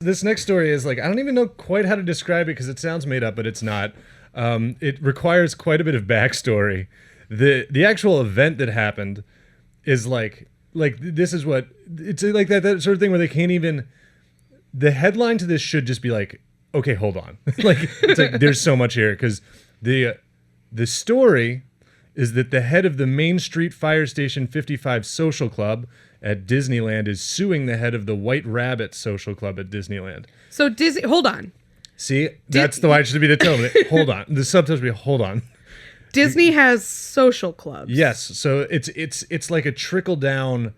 This next story is like, I don't even know quite how to describe it because it sounds made up, but it's not. It requires quite a bit of backstory. The actual event that happened is like this is what it's like that sort of thing where they can't even. The headline to this should just be like, okay, hold on. Like it's like there's so much here because the story is that the head of the Main Street Fire Station 55 Social Club at Disneyland is suing the head of the White Rabbit Social Club at Disneyland. So hold on. See, that's the way it should be the tone. Hold on. The subtitle should be hold on. Disney has social clubs. Yes. So it's like a trickle down.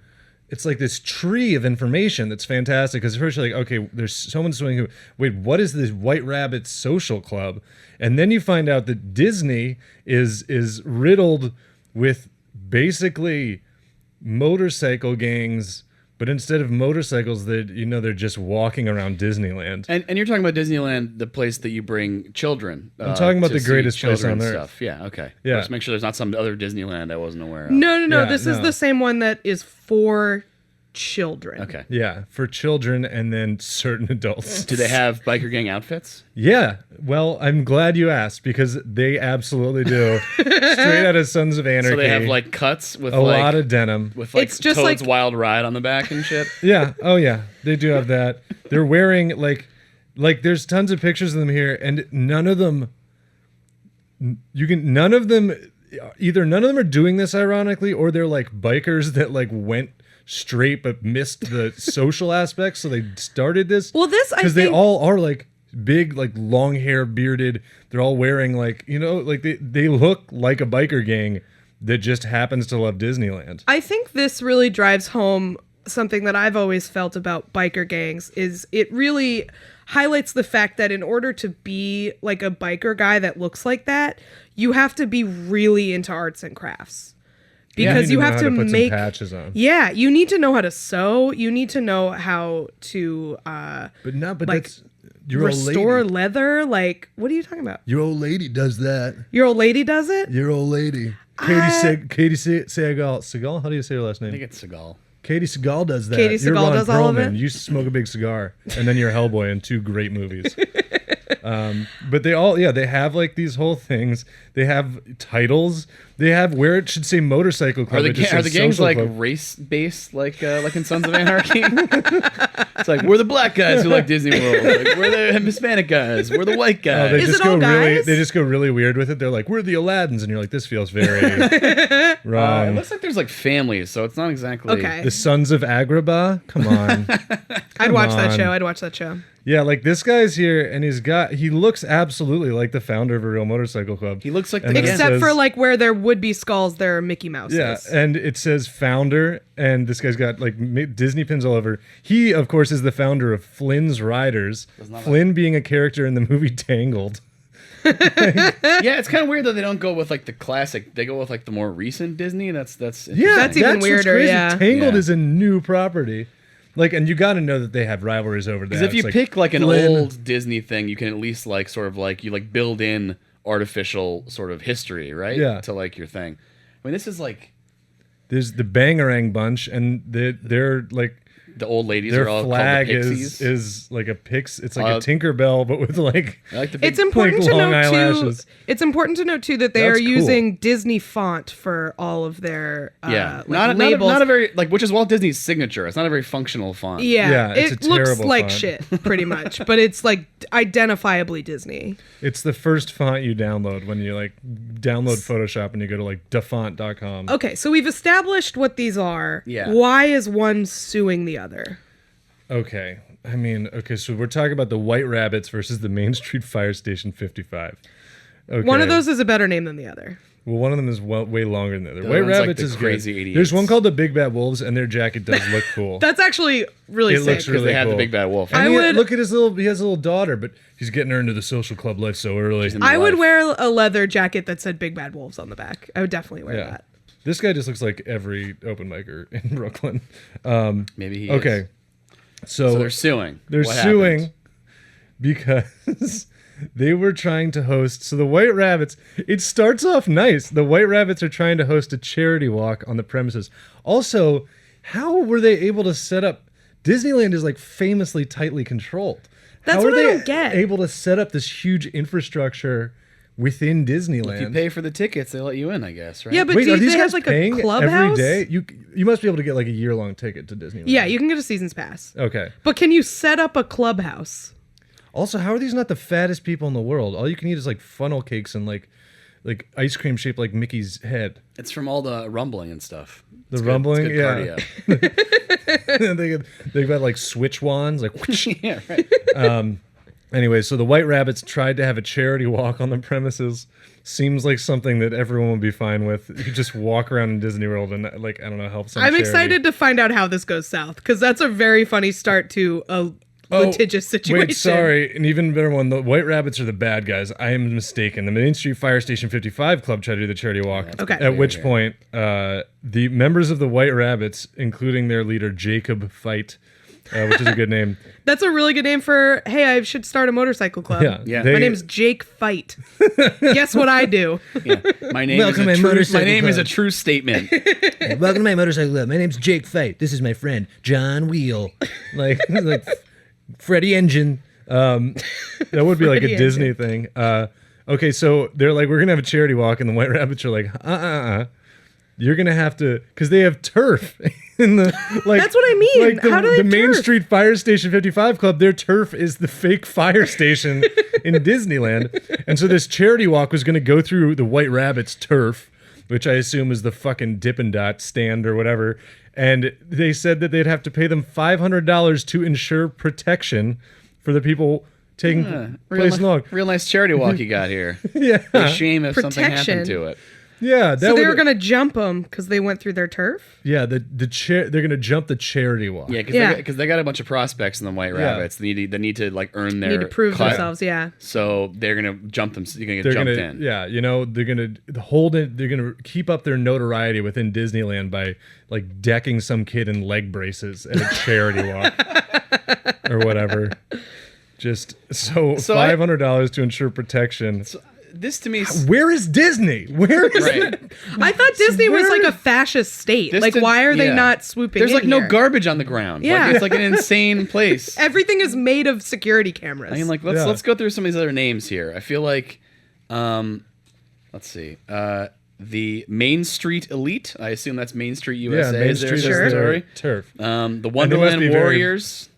It's like this tree of information that's fantastic because first you're like, okay, there's someone suing who, wait, what is this White Rabbit Social Club? And then you find out that Disney is riddled with basically motorcycle gangs, but instead of motorcycles, they're just walking around Disneyland. And you're talking about Disneyland, the place that you bring children. I'm talking about the greatest place on earth. Stuff. Yeah, okay. Yeah. Let's make sure there's not some other Disneyland I wasn't aware of. No. Yeah, this is the same one that is for children. Okay. Yeah, for children and then certain adults. Do they have biker gang outfits? Yeah. Well, I'm glad you asked because they absolutely do. Straight out of Sons of Anarchy. So they have like cuts with a lot of denim. with like It's just Toad's like- Wild Ride on the back and shit. Yeah. Oh yeah. They do have that. They're wearing like there's tons of pictures of them here and none of them either none of them are doing this ironically or they're like bikers that like went straight but missed the social aspects, so they started this. Well, this I because think they all are like big, like long hair, bearded. They're all wearing like like they look like a biker gang that just happens to love Disneyland. I think this really drives home something that I've always felt about biker gangs is it really highlights the fact that in order to be like a biker guy that looks like that, you have to be really into arts and crafts. Because you have to put make some patches on. Yeah, you need to know how to sew. You need to know how to But like, that's your restore leather. Like, what are you talking about? Your old lady does that. Your old lady does it? Your old lady. Katie Seagal. Seagal? How do you say her last name? I think it's Seagal. Katie Seagal does that. Katie You're Seagal Ron does all of Perlman. it? You smoke a big cigar, and then you're Hellboy in 2 great movies. But they all, they have like these whole things. They have titles. They have where it should say motorcycle club. Are the gangs like race based, like in Sons of Anarchy? It's like we're the black guys who like Disney World. Like, we're the Hispanic guys. We're the white guys. They Is just it all go really. guys? They just go really weird with it. They're like, we're the Aladdins, and you're like, this feels very It wrong. looks like there's like families, so it's not exactly Okay. The Sons of Agrabah. Come on. I'd watch on. that show. Yeah, like this guy's here, and he looks absolutely like the founder of a real motorcycle club. He looks like And the then it Except says- for like where there would be skulls, there are Mickey Mouses. Yeah, and it says founder, and this guy's got like Disney pins all over. He, of course, is the founder of Flynn's Riders. Flynn being a character in the movie Tangled. Yeah, it's kind of weird that they don't go with like the classic. They go with like the more recent Disney. That's That's even what's weirder, crazy. yeah. Tangled Yeah. is a new property. Like, and you got to know that they have rivalries over that. because if you It's pick like an Flynn- old Disney thing, you can at least like sort of like you like build in artificial sort of history, right? Yeah. To like your thing. I mean, this is like there's the Bangarang bunch, and they're like. the old ladies Their are all flag called the Pixies. is like a pix. It's like a Tinkerbell, but with like. I like the big It's important like to long note too. eyelashes. It's important to note too that they That's are cool. using Disney font for all of their like labels. not a very like which is Walt Disney's signature. It's not a very functional font. Yeah, Yeah, it's it a looks terrible like font. shit, pretty much, but it's like identifiably Disney. It's the first font you download when you like download Photoshop and you go to like dafont.com. Okay, so we've established what these are. Yeah. Why is one suing the other? Okay. I mean, okay, so we're talking about the White Rabbits versus the Main Street Fire Station 55. Okay. One of those is a better name than the other. Well, one of them is way longer than the other. The White other one's like Rabbits the is crazy good. 88s. There's one called the Big Bad Wolves, and their jacket does look cool. That's actually really It sick. looks Because really they had cool. the big bad wolf. And I would- look at he has a little daughter, but he's getting her into the social club life so early. in I would life. wear a leather jacket that said Big Bad Wolves on the back. I would definitely wear Yeah. that. This guy just looks like every open micer in Brooklyn. Maybe he Okay. is. So So they're suing. They're What suing happened? because they were trying to host. So the White Rabbits, it starts off nice. The White Rabbits are trying to host a charity walk on the premises. Also, how were they able to set up Disneyland is like famously tightly controlled. That's How what are I they don't get. able to set up this huge infrastructure within Disneyland? If you pay for the tickets, they let you in, I guess, right? Yeah, but Wait, do are these they guys have like paying a clubhouse? every day? You must be able to get like a year-long ticket to Disneyland. Yeah, you can get a season's pass. Okay. But can you set up a clubhouse? Also, how are these not the fattest people in the world? All you can eat is like funnel cakes and like ice cream shaped like Mickey's head. It's from all the rumbling and stuff. The It's rumbling, good yeah. cardio. They've got like switch wands, like. Whoosh. Yeah, right. Anyway, so the White Rabbits tried to have a charity walk on the premises. Seems like something that everyone would be fine with. You just walk around in Disney World and like I don't know, help some. I'm charity. excited to find out how this goes south because that's a very funny start to a litigious situation. Wait, sorry, an even better one. The White Rabbits are the bad guys. I am mistaken. The Main Street Fire Station 55 Club tried to do the charity walk. Okay. At which point, the members of the White Rabbits, including their leader Jacob Fight, which is a good name. That's a really good name for, hey, I should start a motorcycle club. Yeah. My name's Jake Fight. Guess what I do? Yeah. My name Welcome to is my a true. motorcycle My name is a club. true statement. Welcome to my motorcycle club. My name's Jake Fight. This is my friend John Wheel. like Freddie Engine. that would be like a Freddie Disney thing. Okay, so they're like, we're gonna have a charity walk, and the White Rabbits are like, you're gonna have to, because they have turf in the like. That's what I mean. Like How do they the have Main turf? Street Fire Station 55 Club, their turf is the fake fire station in Disneyland, and so this charity walk was gonna go through the White Rabbits turf, which I assume is the fucking Dippin' Dot stand or whatever. And they said that they'd have to pay them $500 to ensure protection for the people taking place in the walk. Real nice charity walk you got here. Yeah, A shame if something Protection. happened to it. yeah. That So they would- were going to jump them because they went through their turf? Yeah, they're gonna jump the charity walk. Yeah, because Yeah. they got a bunch of prospects in the White Yeah. Rabbits. They need to like earn their Need to prove cut. themselves, yeah. So they're gonna jump them. You're gonna get They're jumped gonna, in. yeah, you know, they're gonna hold it. They're gonna keep up their notoriety within Disneyland by like decking some kid in leg braces at a charity walk or whatever. Just so I- $500 to ensure protection. This to me, Where is Disney? Where is right? it? I thought Disney was Where- like a fascist state. This Like, to- why are they yeah. not swooping There's in like no here? garbage on the ground. Yeah. Like, it's like an insane place. Everything is made of security cameras. I mean, like Yeah. let's go through some of these other names here. I feel like, let's see, the Main Street Elite. I assume that's Main Street USA. Yeah, Main is their Street is Sure. their story. turf. The Wonderland be very- Warriors,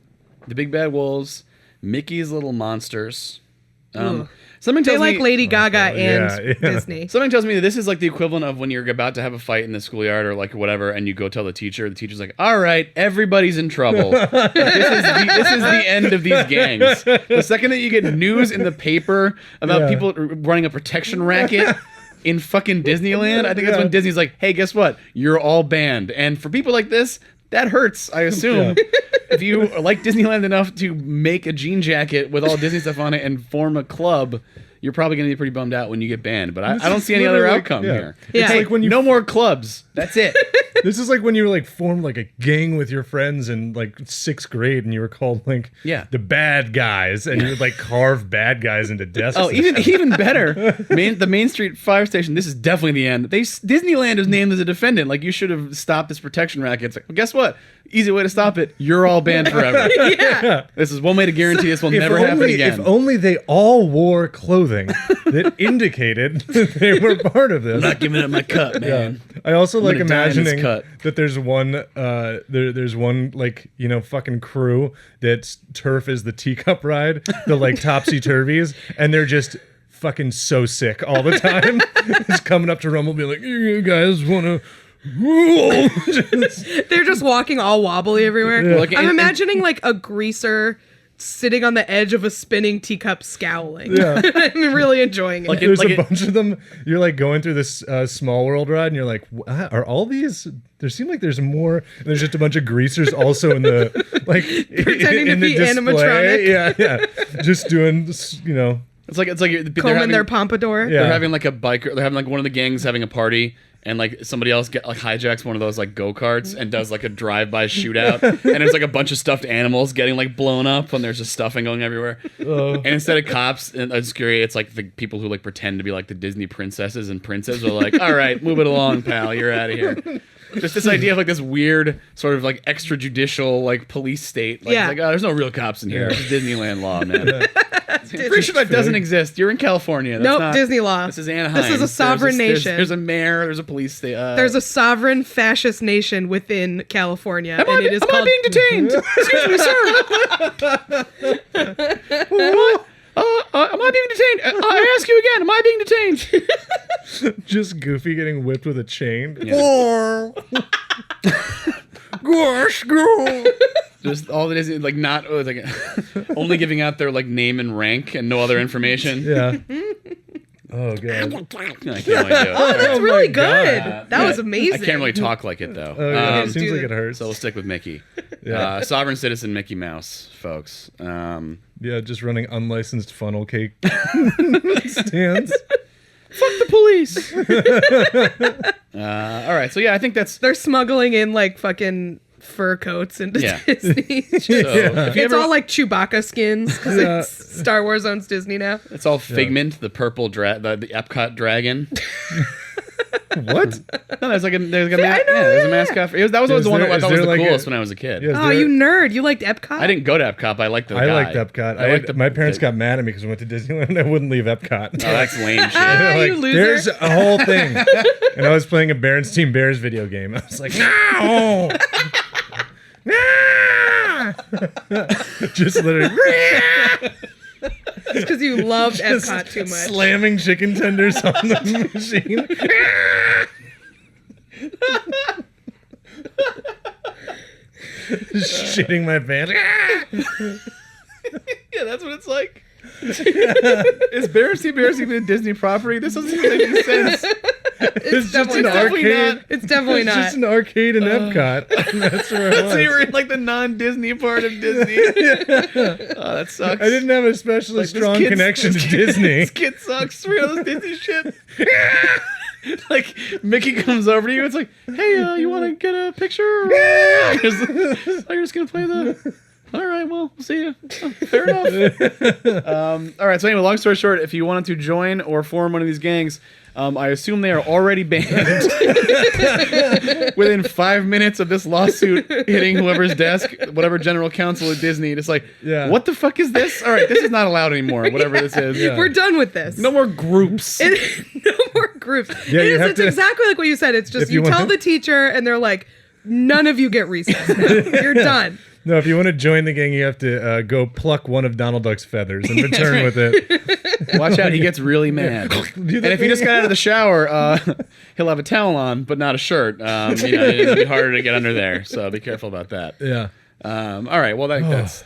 the Big Bad Wolves, Mickey's Little Monsters. Ugh. Something they tells like me. Lady Gaga yeah, and yeah. Disney. Something tells me that this is like the equivalent of when you're about to have a fight in the schoolyard or like whatever, and you go tell the teacher. The teacher's like, "All right, everybody's in trouble. this is the end of these gangs." The second that you get news in the paper about Yeah. people running a protection racket in fucking Disneyland, I think that's Yeah. when Disney's like, "Hey, guess what? You're all banned." And for people like this, that hurts. I assume. If you like Disneyland enough to make a jean jacket with all Disney stuff on it and form a club, you're probably going to be pretty bummed out when you get banned. But I don't see any other literally- outcome yeah. here. Yeah. It's like when you No more clubs. That's it. This is like when you were like formed like a gang with your friends in like 6th grade, and you were called like Yeah. the bad guys, and you would like carve bad guys into desks. Oh, and even better. The Main Street Fire Station. This is definitely the end. Disneyland is named as a defendant. Like, you should have stopped this protection racket. It's like, well, guess what? Easy way to stop it. You're all banned forever. Yeah. This is one way to guarantee this will If never only, happen again. If only they all wore clothing that indicated that they were part of this. I'm not giving up my cut, man. I also like gonna die in this imagining cut. that there's one there's one like, you know, fucking crew that's turf is the teacup ride, the like topsy turvies, and they're just fucking so sick all the time. Just coming up to Rumble being like, you guys wanna They're just walking all wobbly everywhere. Yeah. Like, I'm and- imagining like a greaser sitting on the edge of a spinning teacup scowling. Yeah. I'm really enjoying it. Like There's like a bunch of them. You're like going through this small world ride, and you're like, are all these? There seem like there's more. And there's just a bunch of greasers also in the like Pretending to in be the display. animatronic. Yeah, just doing this, you know. it's like they're combing having, their pompadour. Yeah. they're having like a biker. They're having like one of the gangs having a party. And like somebody else hijacks one of those like go-karts and does like a drive-by shootout, and there's like a bunch of stuffed animals getting like blown up, and there's just stuffing going everywhere. And instead of cops and security, it's like the people who like pretend to be like the Disney princesses and princes are like, "All right, move it along, pal. You're out of here." Just this idea of like this weird sort of like extrajudicial like police state. Like, Yeah. it's like, oh, there's no real cops in here. It's Disneyland law, man. Pretty sure that doesn't exist. You're in California. That's Nope, not, Disney law. This is Anaheim. This is a sovereign nation. There's a mayor. There's a police state. There's a sovereign fascist nation within California, Am I being detained? Excuse me, sir. Am I being detained? I ask you again. Am I being detained? Just Goofy getting whipped with a chain. Gosh, girl. Just all it is like not like only giving out their like name and rank and no other information. Yeah. Oh god. I can't really do it. That's Oh really my good. God. That was amazing. I can't really talk like it though. Oh yeah. It do seems like that. it hurts. So we'll stick with Mickey. Yeah. Sovereign citizen Mickey Mouse, folks. Yeah, just running unlicensed funnel cake stands. Fuck the police. All right, so yeah, I think that's. They're smuggling in like fucking fur coats into Yeah. Disney. So if you It's ever, all like Chewbacca skins because Star Wars owns Disney now. it's all Figment, the purple the Epcot dragon. What? No, there's like a there's a mascot. That was always the one that I thought was the like coolest when I was a kid. Yeah, is Oh, there- you nerd! You liked Epcot? I didn't go to Epcot, but I liked the I guy. liked Epcot. My parents got mad at me because we went to Disneyland and I wouldn't leave Epcot. Oh, that's lame shit. Ah, They're you loser. There's a whole thing. And I was playing a Berenstain Bears video game. I was like, no! No! Just literally It's because you loved Epcot too much. slamming chicken tenders on the machine. Just shitting my pants. Yeah, that's what it's like. Is Berenstain Bears even a Disney property? This doesn't even make any sense. It's just an definitely arcade. not. It's definitely It's not. just an arcade in Epcot. That's where it was. So you were in like the non-Disney part of Disney. Oh, that sucks. I didn't have a especially Like, this strong kid's- connection to this kid- Disney. This kid sucks. For all this Disney shit. Like Mickey comes over to you. It's like, hey, you want to get a picture? You're just gonna play the. All right, well, we'll see you. Oh, fair enough. All right, so anyway, long story short, if you wanted to join or form one of these gangs, I assume they are already banned within 5 minutes of this lawsuit hitting whoever's desk, whatever general counsel at Disney. Just like, Yeah. what the fuck is this? All right, this is not allowed anymore, whatever this is. Yeah. We're done with this. No more groups. No more groups. Yeah, you have It's to- exactly like what you said. It's just If you you tell want- the teacher and they're like, none of you get recess. now. You're done. No, if you want to join the gang, you have to go pluck one of Donald Duck's feathers and return with it. Watch out, he gets really mad. And if he just got out of the shower, he'll have a towel on, but not a shirt. It'll be harder to get under there, so be careful about that. Yeah. All right, well, that's...